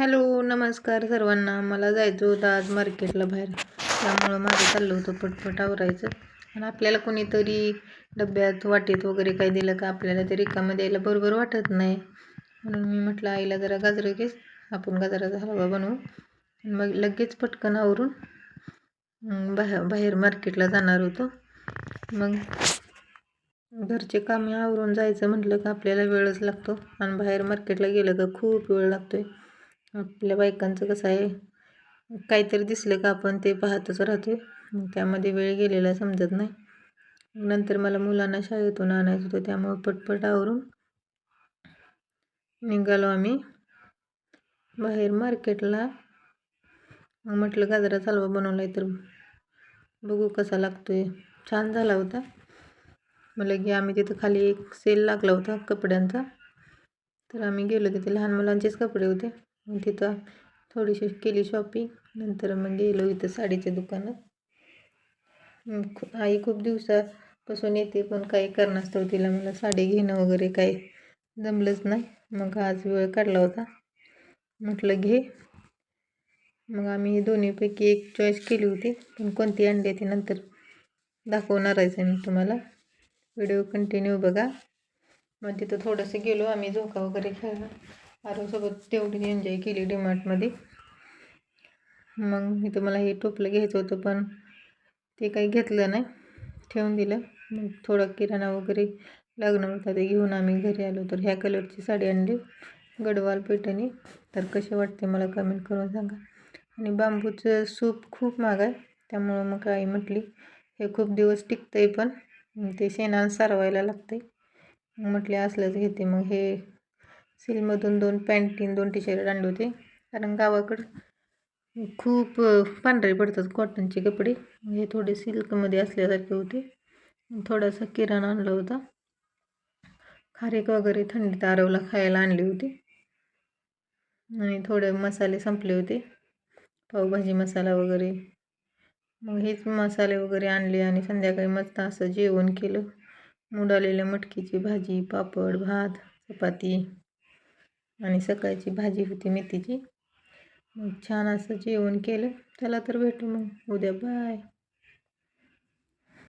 Hello, नमस्कार सर्वांना. मला जायचं होतं आज मार्केटला बाहेर. त्यामुळं माझं चाललं होतं पटपट आवरायचं. आणि आपल्याला कोणीतरी डब्यात वाटीत वगैरे काही दिलं का आपल्याला ते रिकामं द्यायला बरोबर वाटत नाही. म्हणून मी म्हटलं आईला जरा गाजरं घेस, आपण गाजराचा हलवा बनवू. मग लगेच पटकन आवरून बाहेर मार्केटला जाणार होतो. मग घरचे कामे आवरून जायचं म्हटलं का आपल्याला वेळच लागतो आणि बाहेर मार्केटला गेलं का खूप वेळ लागतो आहे. आपल्या बायकांचं कसं आहे, काहीतरी दिसलं का आपण ते पाहतच राहतो. त्यामध्ये वेळ गेलेला समजत नाही. नंतर मला मुलांना शाळेतून आणायचं होतं, त्यामुळे पटपट आवरून निघालो आम्ही बाहेर मार्केटला. मग म्हटलं गाजराचा हलवा बनवला तर बघू कसा लागतोय. छान झाला होता. मला की आम्ही तिथं खाली एक सेल लागला होता कपड्यांचा, तर आम्ही गेलो. तिथे लहान मुलांचेच कपडे होते. मग तिथं थोडीशी केली शॉपिंग. नंतर मग गेलो इथं साडीच्या दुकानात. आई खूप दिवसापासून येते, पण काही कारणास्तव तिला मला साडी घेणं वगैरे काही जमलंच नाही. मग आज वेळ काढला होता, म्हटलं घे. मग आम्ही दोन्हीपैकी एक चॉईस केली होती, पण कोणती आणली ती नंतर दाखवणार आहे मी तुम्हाला. व्हिडिओ कंटिन्यू बघा. मग तिथं थोडंसं गेलो आम्ही, झोका वगैरे खेळला. आरोसोबत तेवढी एन्जॉय केली डीमार्टमध्ये. मग इथं मला हे टोपलं घ्यायचं होतं, पण ते काही घेतलं नाही, ठेवून दिलं. मग थोडा किराणा वगैरे लागणार होता, ते घेऊन आम्ही घरी आलो. तर ह्या कलरची साडी आणली, गडवाल पैठणी. तर कसे वाटते मला कमेंट करून सांगा. आणि बांबूचं सूप खूप महाग आहे, त्यामुळं मग आई म्हटली हे खूप दिवस टिकतं आहे, पण ते शेणानं सारवायला लागते. मग म्हटले असलंच घेते. मग हे सिलमधून 2 पॅन्टीन 2 टी-शर्ट आणले होते, कारण गावाकडं खूप पांढरे पडतात कॉटनचे कपडे. हे थोडे सिल्कमध्ये असल्यासारखे होते. थोडासा किराणा आणला होता, खारीक वगैरे थंडीत आरवला खायला आणली होती. आणि थोडे मसाले संपले होते, पावभाजी मसाला वगैरे. मग हेच मसाले वगैरे आणले आणि संध्याकाळी मस्त असं जेवण केलं. मूड आलेल्या मटकीची भाजी, पापड, भात, चपाती आणि सकाळची भाजी होती मेथीची. मग छान असं जेवण केलं. चला तर भेटू मग उद्या. बाय.